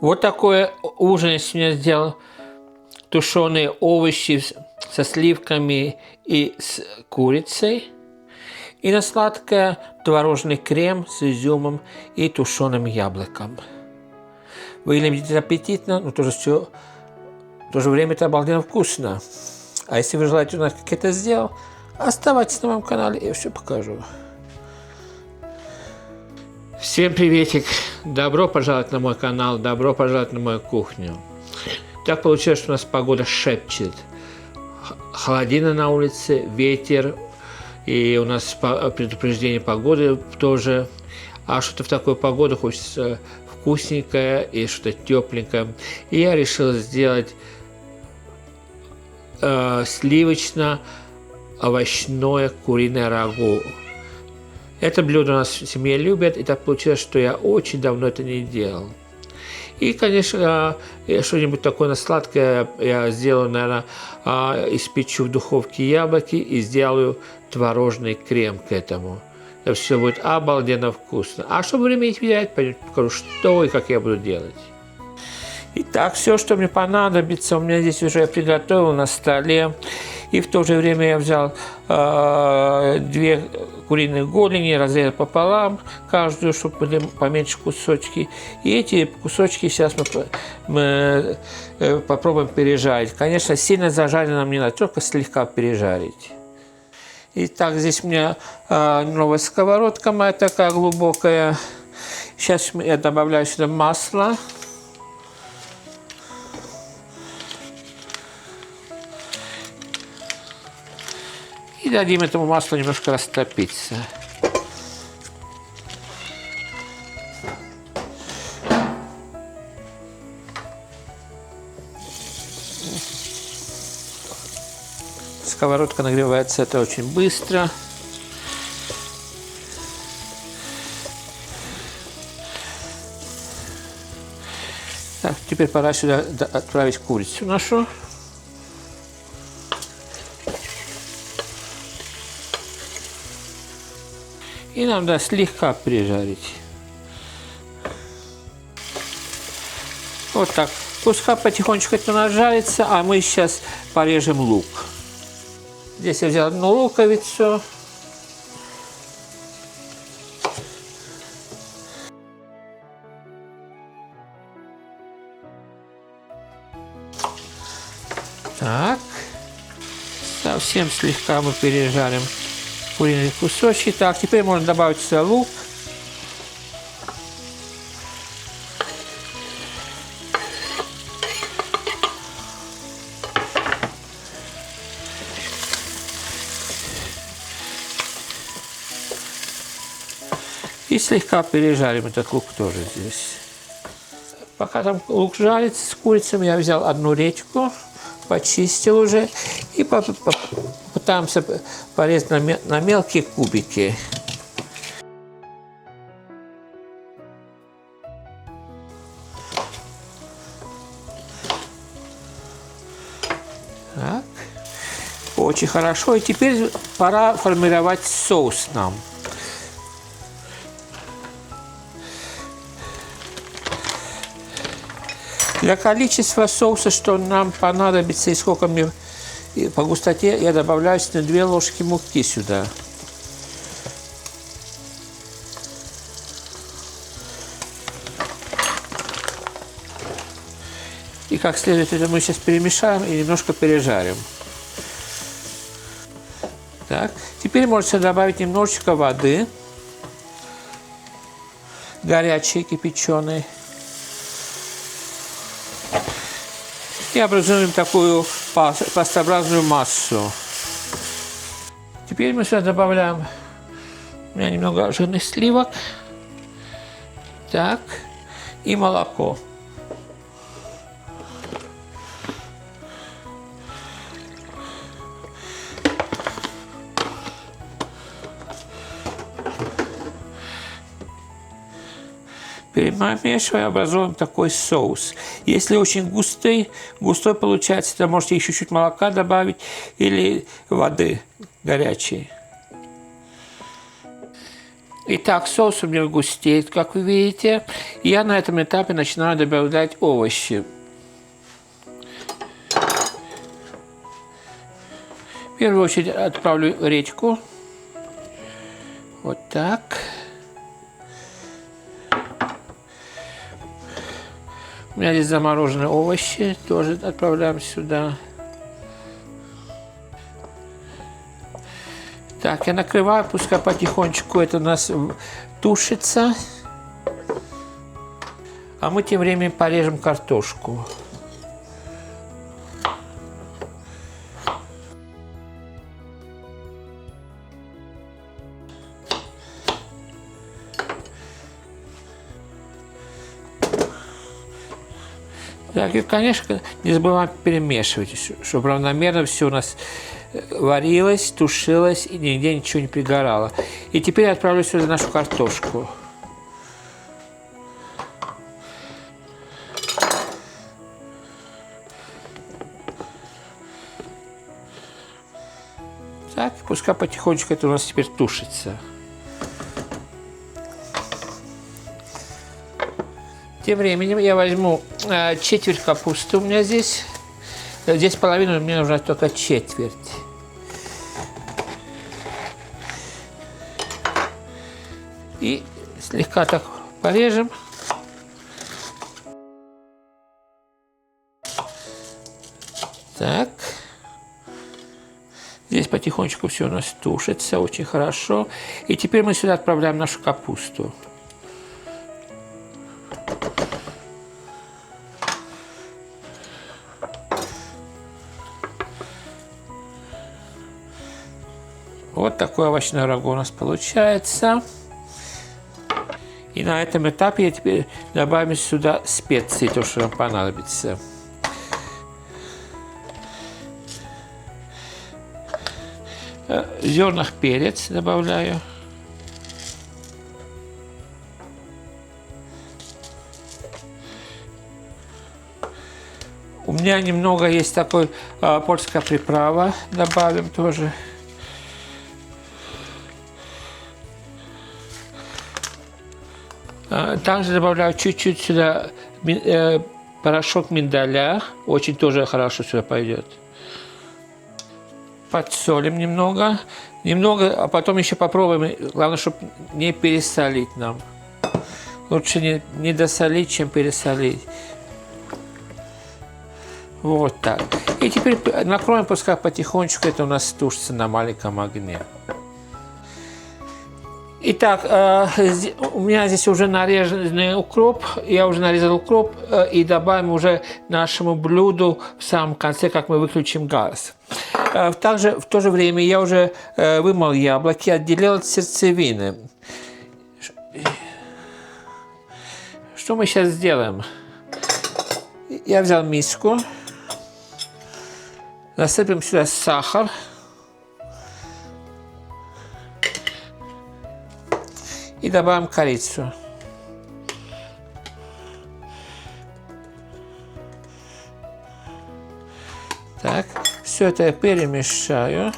Вот такой ужин я сегодня сделал. Тушеные овощи со сливками и с курицей. И на сладкое творожный крем с изюмом и тушеным яблоком. Выглядит аппетитно, но тоже все, в то же время это обалденно вкусно. А если вы желаете узнать, как я это сделал, оставайтесь на моем канале, я все покажу. Всем приветик! Добро пожаловать на мой канал, добро пожаловать на мою кухню. Так получилось, что у нас погода шепчет. Холодина на улице, ветер, и у нас предупреждение погоды тоже. А что-то в такую погоду хочется вкусненькое и что-то тепленькое. И я решил сделать сливочно-овощное куриное рагу. Это блюдо у нас в семье любят, и так получилось, что я очень давно это не делал. И, конечно, что-нибудь такое на сладкое я сделаю, наверное, испечу в духовке яблоки и сделаю творожный крем к этому. Это все будет обалденно вкусно. А чтобы время не терять, пойдемте покажу, что и как я буду делать. Итак, все, что мне понадобится, у меня здесь уже я приготовил на столе. И в то же время я взял 2 куриные голени, разрезал пополам, каждую, чтобы были поменьше кусочки. И эти кусочки сейчас мы попробуем пережарить. Конечно, сильно зажарить нам не надо, только слегка пережарить. Итак, здесь у меня новая сковородка моя такая глубокая. Сейчас я добавляю сюда масло. И дадим этому маслу немножко растопиться. Сковородка нагревается это очень быстро. Так, теперь пора сюда отправить курицу нашу. И нам надо слегка прижарить. Вот так. Пускай потихонечку это нажарится, а мы сейчас порежем лук. Здесь я взял одну луковицу. Так. Совсем слегка мы пережарим куриные кусочки. Так, теперь можно добавить сюда лук. И слегка пережарим этот лук тоже здесь. Пока там лук жарится с курицей, я взял одну редьку, почистил уже и попытаемся порезать на мелкие кубики. Так. Очень хорошо. И теперь пора формировать соус нам. Для количества соуса, что нам понадобится и сколько мне по густоте, я добавляю 2 ложки муки сюда. И как следует это мы сейчас перемешаем и немножко пережарим. Так, теперь можете добавить немножечко воды, горячей, кипяченой. И образуем такую пастообразную массу. Теперь мы сюда добавляем у меня немного жирных сливок. Так. И молоко. Перемешивая, образуем такой соус. Если очень густой получается, то можете еще чуть молока добавить или воды горячей. Итак, соус у меня густеет, как вы видите. И я на этом этапе начинаю добавлять овощи. В первую очередь отправлю редьку. Вот так. У меня здесь замороженные овощи, тоже отправляем сюда. Так, я накрываю, пускай потихонечку это у нас тушится. А мы тем временем порежем картошку. Так, и, конечно, не забываем перемешивать, чтобы равномерно все у нас варилось, тушилось и нигде ничего не пригорало. И теперь я отправлю сюда нашу картошку. Так, пускай потихонечку это у нас теперь тушится. Тем временем я возьму четверть капусты у меня здесь. Здесь половину, мне нужна только четверть. И слегка так порежем. Так. Здесь потихонечку все у нас тушится, очень хорошо. И теперь мы сюда отправляем нашу капусту. Вот такое овощное рагу у нас получается. И на этом этапе я теперь добавим сюда специи, то, что нам понадобится. В зернах перец добавляю. У меня немного есть такой польская приправа, добавим тоже. Также добавляю чуть-чуть сюда порошок миндаля, очень тоже хорошо сюда пойдет. Подсолим немного, а потом еще попробуем, главное, чтобы не пересолить нам. Лучше не досолить, чем пересолить. Вот так. И теперь накроем, пускай потихонечку это у нас тушится на маленьком огне. Итак, у меня здесь уже нарезанный укроп, я уже нарезал укроп и добавим уже нашему блюду в самом конце, как мы выключим газ. Также в то же время я уже вымыл яблоки, отделил от сердцевины. Что мы сейчас сделаем? Я взял миску, насыпем сюда сахар. И добавим корицу. Так, все это я перемешаю.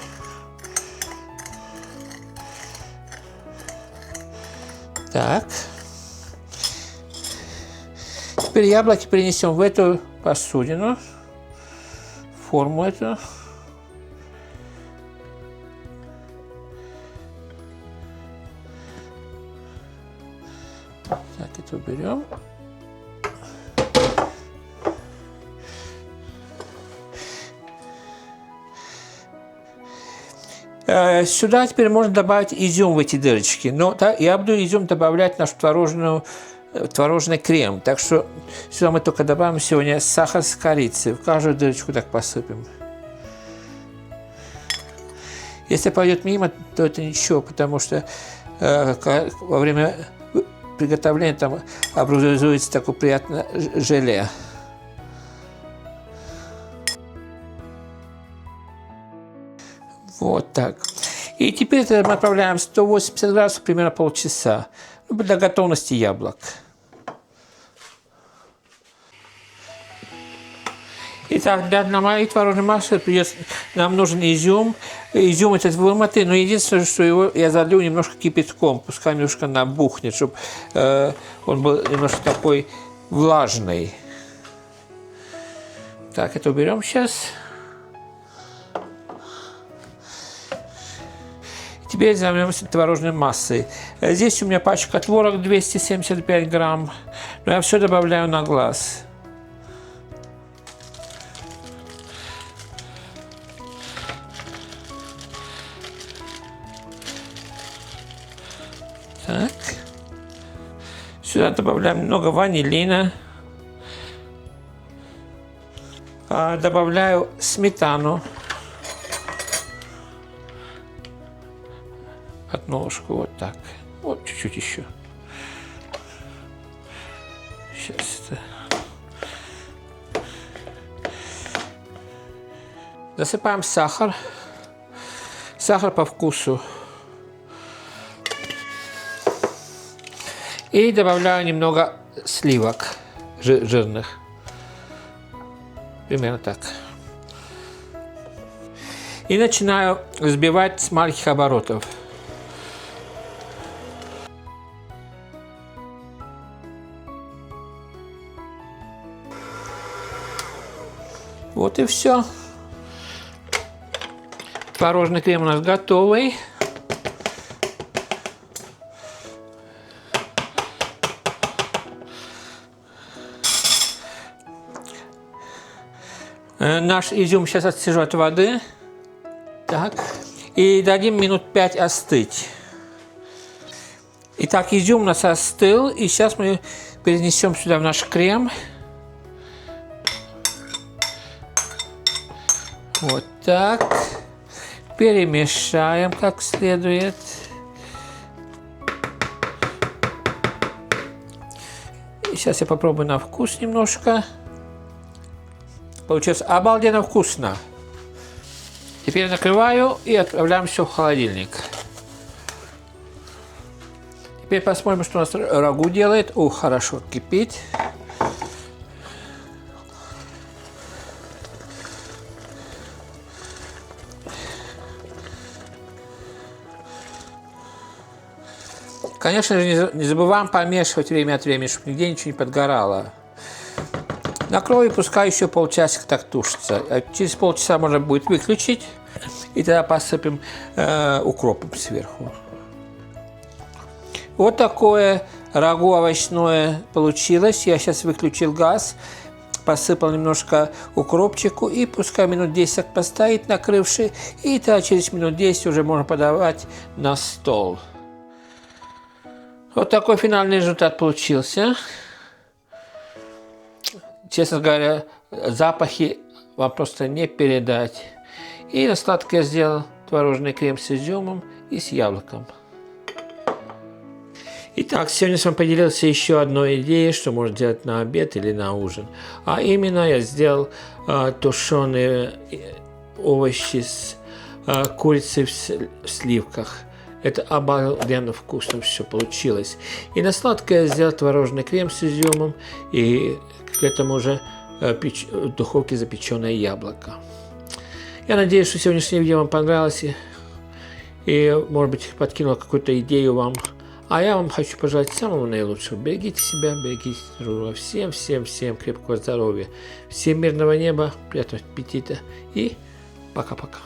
Так. Теперь яблоки перенесем в эту посудину, форму эту. Так, это уберем. Сюда теперь можно добавить изюм в эти дырочки. Но я буду изюм добавлять в наш творожный крем. Так что сюда мы только добавим сегодня сахар с корицей. В каждую дырочку так посыпем. Если пойдет мимо, то это ничего, потому что во время приготовления там образуется такое приятное желе. Вот так. И теперь это мы отправляем 180 градусов, примерно полчаса, для готовности яблок. Итак, для моей творожной массы нам нужен изюм. изюм этот вымотый, но единственное, что его я залью немножко кипятком, пускай немножко набухнет, чтобы он был немножко такой влажный. Так, это уберем сейчас. Теперь займемся творожной массой. Здесь у меня пачка творог 275 грамм, но я все добавляю на глаз. Так. Сюда добавляем немного ванилина. Добавляю сметану. Одну ложку, вот так. Вот чуть-чуть еще. Сейчас это. Засыпаем сахар. Сахар по вкусу. И добавляю немного сливок жирных. Примерно так. И начинаю взбивать с маленьких оборотов. Вот и все. Творожный крем у нас готовый. Наш изюм сейчас отцежу от воды. Так. И дадим минут 5 остыть. Итак, изюм у нас остыл. И сейчас мы перенесем сюда в наш крем. Вот так. Перемешаем как следует. И сейчас я попробую на вкус немножко. Получилось обалденно вкусно. Теперь накрываю и отправляем все в холодильник. Теперь посмотрим, что у нас рагу делает. О, хорошо кипит. Конечно же, не забываем помешивать время от времени, чтобы нигде ничего не подгорало. Накрою, пускай еще полчасика так тушится. Через полчаса можно будет выключить. И тогда посыпем укропом сверху. Вот такое рагу овощное получилось. Я сейчас выключил газ. Посыпал немножко укропчику. И пускай минут 10 так постоит, накрывший. И тогда через минут 10 уже можно подавать на стол. Вот такой финальный результат получился. Честно говоря, запахи вам просто не передать. И на сладкое я сделал творожный крем с изюмом и с яблоком. Итак, сегодня с вами поделился еще одной идеей, что можно делать на обед или на ужин. А именно я сделал тушеные овощи с курицей в сливках. Это обалденно вкусно все получилось. И на сладкое я сделал творожный крем с изюмом и к этому уже в духовке запеченное яблоко. Я надеюсь, что сегодняшнее видео вам понравилось и, может быть, подкинул какую-то идею вам. А я вам хочу пожелать самого наилучшего. Берегите себя, берегите друг друга. Всем крепкого здоровья. Всем мирного неба, приятного аппетита и пока-пока.